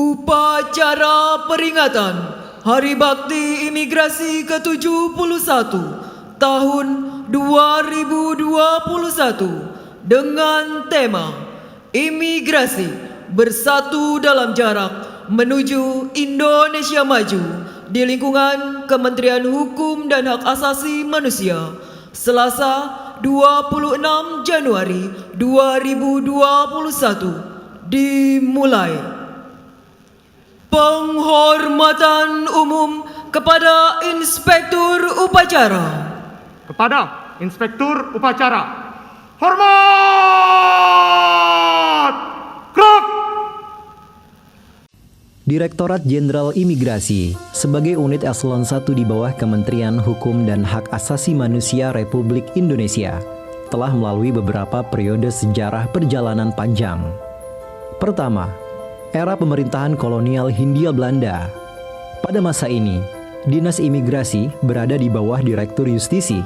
Upacara peringatan Hari Bakti Imigrasi ke-71 tahun 2021 dengan tema Imigrasi Bersatu dalam Jarak menuju Indonesia Maju di lingkungan Kementerian Hukum dan Hak Asasi Manusia, Selasa 26 Januari 2021 dimulai. Penghormatan umum kepada Inspektur Upacara. Kepada Inspektur Upacara, hormat! Krok! Direktorat Jenderal Imigrasi sebagai unit eselon 1 di bawah Kementerian Hukum dan Hak Asasi Manusia Republik Indonesia telah melalui beberapa periode sejarah perjalanan panjang. Pertama, era pemerintahan kolonial Hindia Belanda. Pada masa ini, Dinas Imigrasi berada di bawah Direktur Justisi.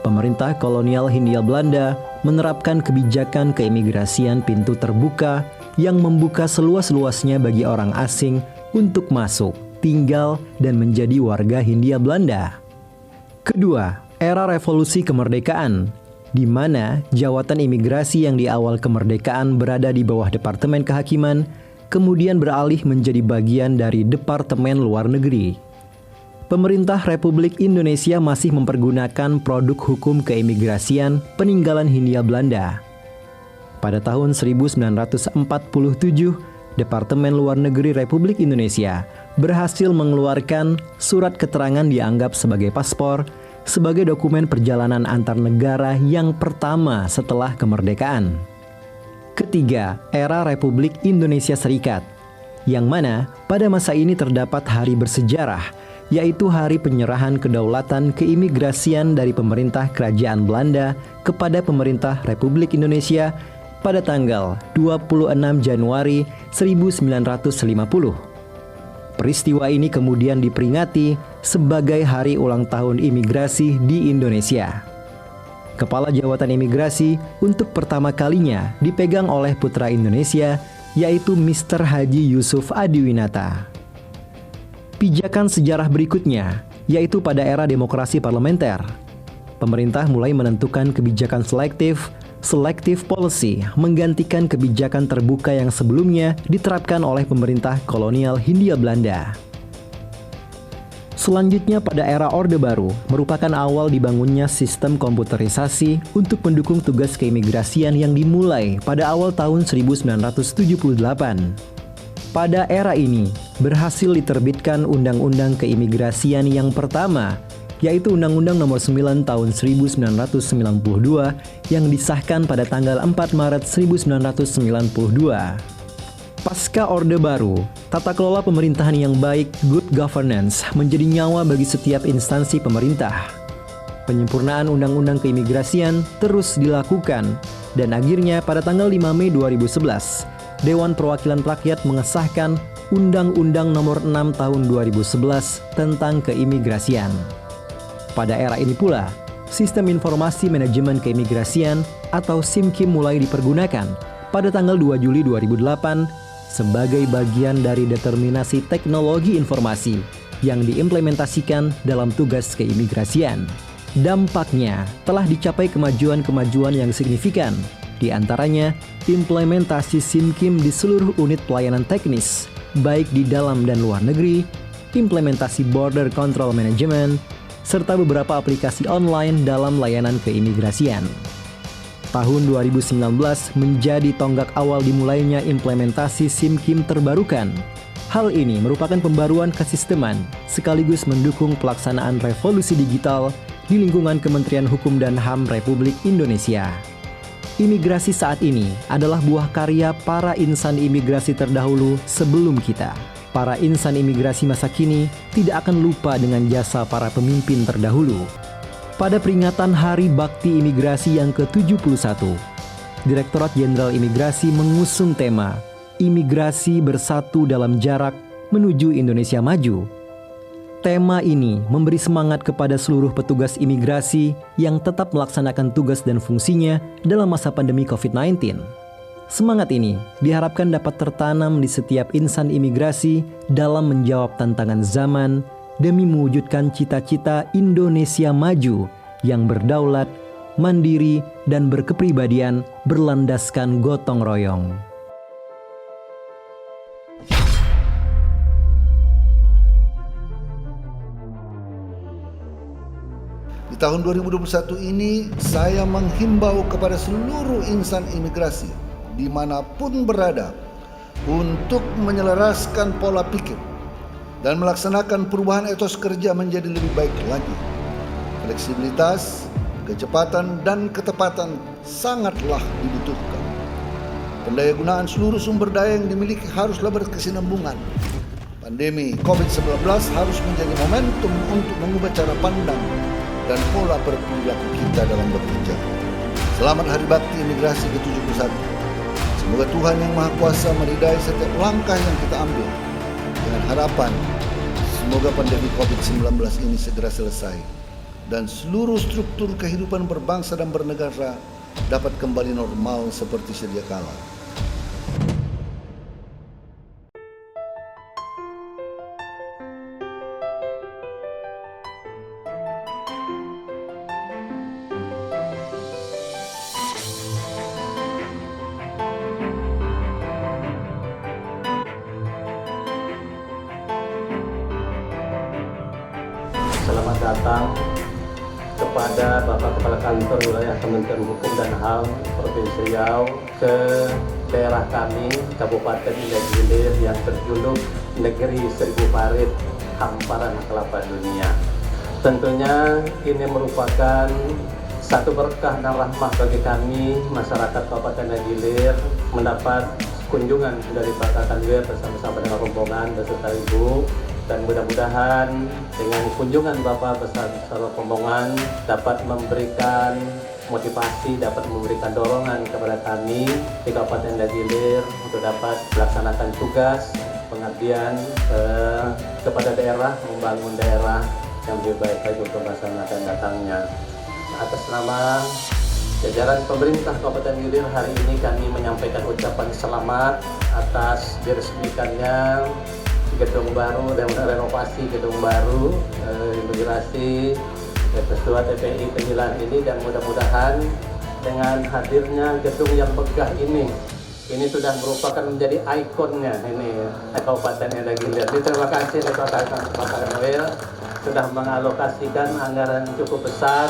Pemerintah kolonial Hindia Belanda menerapkan kebijakan keimigrasian pintu terbuka yang membuka seluas-luasnya bagi orang asing untuk masuk, tinggal, dan menjadi warga Hindia Belanda. Kedua, era revolusi kemerdekaan, di mana jawatan imigrasi yang di awal kemerdekaan berada di bawah Departemen Kehakiman, kemudian beralih menjadi bagian dari Departemen Luar Negeri. Pemerintah Republik Indonesia masih mempergunakan produk hukum keimigrasian peninggalan Hindia Belanda. Pada tahun 1947, Departemen Luar Negeri Republik Indonesia berhasil mengeluarkan surat keterangan dianggap sebagai paspor sebagai dokumen perjalanan antar negara yang pertama setelah kemerdekaan. Ketiga, era Republik Indonesia Serikat, yang mana pada masa ini terdapat hari bersejarah, yaitu hari penyerahan kedaulatan keimigrasian dari pemerintah Kerajaan Belanda kepada pemerintah Republik Indonesia pada tanggal 26 Januari 1950. Peristiwa ini kemudian diperingati sebagai Hari Ulang Tahun Imigrasi di Indonesia. Kepala Jawatan Imigrasi untuk pertama kalinya dipegang oleh putra Indonesia, yaitu Mr. Haji Yusuf Adiwinata. Pijakan sejarah berikutnya, yaitu pada era demokrasi parlementer. Pemerintah mulai menentukan kebijakan selective policy, menggantikan kebijakan terbuka yang sebelumnya diterapkan oleh pemerintah kolonial Hindia Belanda. Selanjutnya pada era Orde Baru merupakan awal dibangunnya sistem komputerisasi untuk mendukung tugas keimigrasian yang dimulai pada awal tahun 1978. Pada era ini berhasil diterbitkan Undang-Undang Keimigrasian yang pertama, yaitu Undang-Undang Nomor 9 Tahun 1992 yang disahkan pada tanggal 4 Maret 1992. Pasca Orde Baru, tata kelola pemerintahan yang baik, good governance, menjadi nyawa bagi setiap instansi pemerintah. Penyempurnaan Undang-Undang Keimigrasian terus dilakukan, dan akhirnya pada tanggal 5 Mei 2011, Dewan Perwakilan Rakyat mengesahkan Undang-Undang Nomor 6 Tahun 2011 tentang keimigrasian. Pada era ini pula, Sistem Informasi Manajemen Keimigrasian atau SIMKIM mulai dipergunakan pada tanggal 2 Juli 2008 sebagai bagian dari determinasi teknologi informasi yang diimplementasikan dalam tugas keimigrasian. Dampaknya telah dicapai kemajuan-kemajuan yang signifikan, di antaranya implementasi SIMKIM di seluruh unit pelayanan teknis, baik di dalam dan luar negeri, implementasi Border Control Management, serta beberapa aplikasi online dalam layanan keimigrasian. Tahun 2019 menjadi tonggak awal dimulainya implementasi SIMKIM terbarukan. Hal ini merupakan pembaruan kesisteman sekaligus mendukung pelaksanaan revolusi digital di lingkungan Kementerian Hukum dan HAM Republik Indonesia. Imigrasi saat ini adalah buah karya para insan imigrasi terdahulu sebelum kita. Para insan imigrasi masa kini tidak akan lupa dengan jasa para pemimpin terdahulu. Pada peringatan Hari Bakti Imigrasi yang ke-71, Direktorat Jenderal Imigrasi mengusung tema Imigrasi Bersatu dalam Jarak menuju Indonesia Maju. Tema ini memberi semangat kepada seluruh petugas imigrasi yang tetap melaksanakan tugas dan fungsinya dalam masa pandemi COVID-19. Semangat ini diharapkan dapat tertanam di setiap insan imigrasi dalam menjawab tantangan zaman demi mewujudkan cita-cita Indonesia maju yang berdaulat, mandiri, dan berkepribadian berlandaskan gotong royong. Di tahun 2021 ini, saya menghimbau kepada seluruh insan imigrasi dimanapun berada untuk menyelaraskan pola pikir dan melaksanakan perubahan etos kerja menjadi lebih baik lagi. Fleksibilitas, kecepatan, dan ketepatan sangatlah dibutuhkan. Pendayagunaan seluruh sumber daya yang dimiliki haruslah berkesinambungan. Pandemi COVID-19 harus menjadi momentum untuk mengubah cara pandang dan pola perilaku kita dalam bekerja. Selamat Hari Bakti Imigrasi ke-71. Semoga Tuhan Yang Maha Kuasa meridai setiap langkah yang kita ambil. Dengan harapan, semoga pandemi COVID-19 ini segera selesai dan seluruh struktur kehidupan berbangsa dan bernegara dapat kembali normal seperti sedia kala. Selamat datang kepada Bapak Kepala Kantor Wilayah Kementerian Hukum dan HAM Provinsi Riau ke daerah kami, Kabupaten Indah Gilir yang berjuluk Negeri Seribu Parit, Hamparan Kelapa Dunia. Tentunya ini merupakan satu berkah dan rahmah bagi kami, masyarakat Kabupaten Indah Gilir, mendapat kunjungan dari Pak Kakanwil bersama-sama dengan rombongan beserta Ibu. Dan mudah-mudahan dengan kunjungan Bapak bersama rombongan dapat memberikan motivasi, dapat memberikan dorongan kepada kami di Kabupaten Indah Gilir untuk dapat melaksanakan tugas pengabdian kepada daerah, membangun daerah yang lebih baik lagi untuk masa akan datangnya. Atas nama jajaran pemerintah Kabupaten Gilir, hari ini kami menyampaikan ucapan selamat atas diresmikannya gedung baru dan renovasi gedung baru imigrasi Ketua TPI 9 ini, dan mudah-mudahan dengan hadirnya gedung yang megah ini sudah merupakan menjadi ikonnya ini Kabupaten Indah Gilir. Terima kasih kepada Pak Kanwil sudah mengalokasikan anggaran cukup besar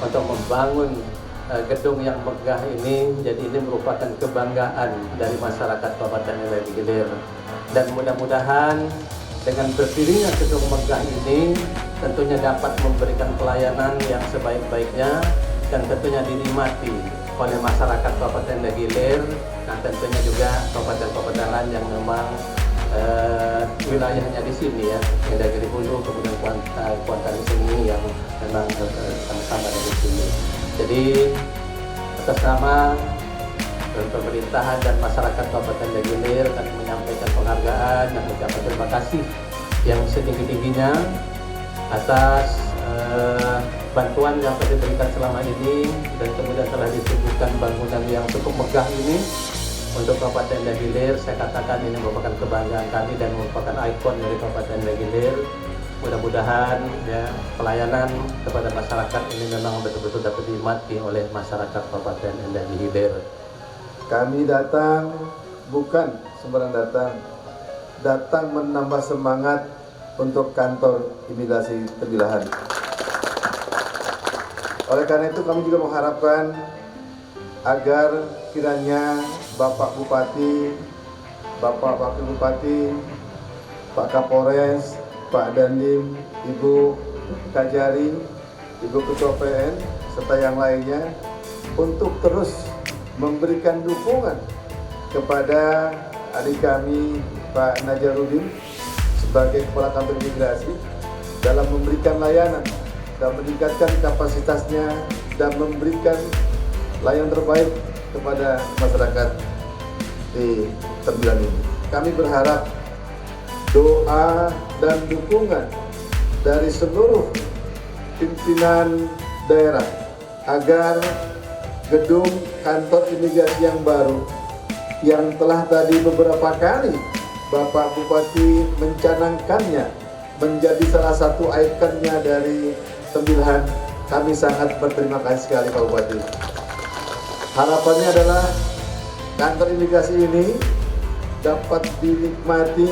untuk membangun gedung yang megah ini. Jadi ini merupakan kebanggaan dari masyarakat Kabupaten Indah Gilir. Dan mudah-mudahan dengan berdirinya gedung megah ini tentunya dapat memberikan pelayanan yang sebaik-baiknya dan tentunya dinikmati oleh masyarakat Kabupaten Indah Gilir, dan tentunya juga kabupaten-kabupaten lain yang memang wilayahnya di sini ya, Indah Gilir Hulu, kemudian Kuantan di sini yang memang sama-sama dari sini. Jadi atas nama pemerintahan dan masyarakat Kabupaten Indah Gilir kami menyampaikan penghargaan dan mengucapkan terima kasih yang setinggi-tingginya atas bantuan yang telah diberikan selama ini, dan kemudian telah disebutkan bangunan yang cukup megah ini untuk Kabupaten Indah Gilir. Saya katakan ini merupakan kebanggaan kami dan merupakan ikon dari Kabupaten Indah Gilir. Mudah-mudahan ya pelayanan kepada masyarakat ini memang betul-betul dapat dinikmati oleh masyarakat Kabupaten Indah Gilir. Kami datang bukan sembarang datang menambah semangat untuk kantor imigrasi Tembilahan. Oleh karena itu kami juga mengharapkan agar kiranya Bapak Bupati, Bapak Wakil Bupati, Pak Kapolres, Pak Dandim, Ibu Kajari, Ibu Ketua PN, serta yang lainnya untuk terus memberikan dukungan kepada adik kami Pak Najarudin sebagai Kepala Kantor Imigrasi dalam memberikan layanan dan meningkatkan kapasitasnya dan memberikan layanan terbaik kepada masyarakat di Tembilan ini. Kami berharap doa dan dukungan dari seluruh pimpinan daerah agar gedung kantor imigrasi yang baru yang telah tadi beberapa kali Bapak Bupati mencanangkannya menjadi salah satu ikonnya dari Tembilahan. Kami sangat berterima kasih sekali Pak Bupati. Harapannya adalah kantor imigrasi ini dapat dinikmati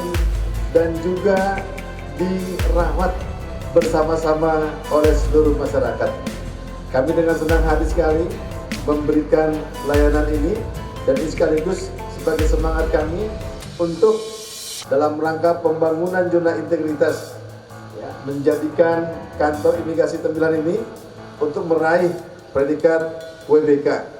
dan juga dirawat bersama-sama oleh seluruh masyarakat. Kami dengan senang hati sekali memberikan layanan ini dan ini sekaligus sebagai semangat kami untuk dalam rangka pembangunan zona integritas ya, menjadikan kantor imigrasi Tembilahan ini untuk meraih predikat WBK.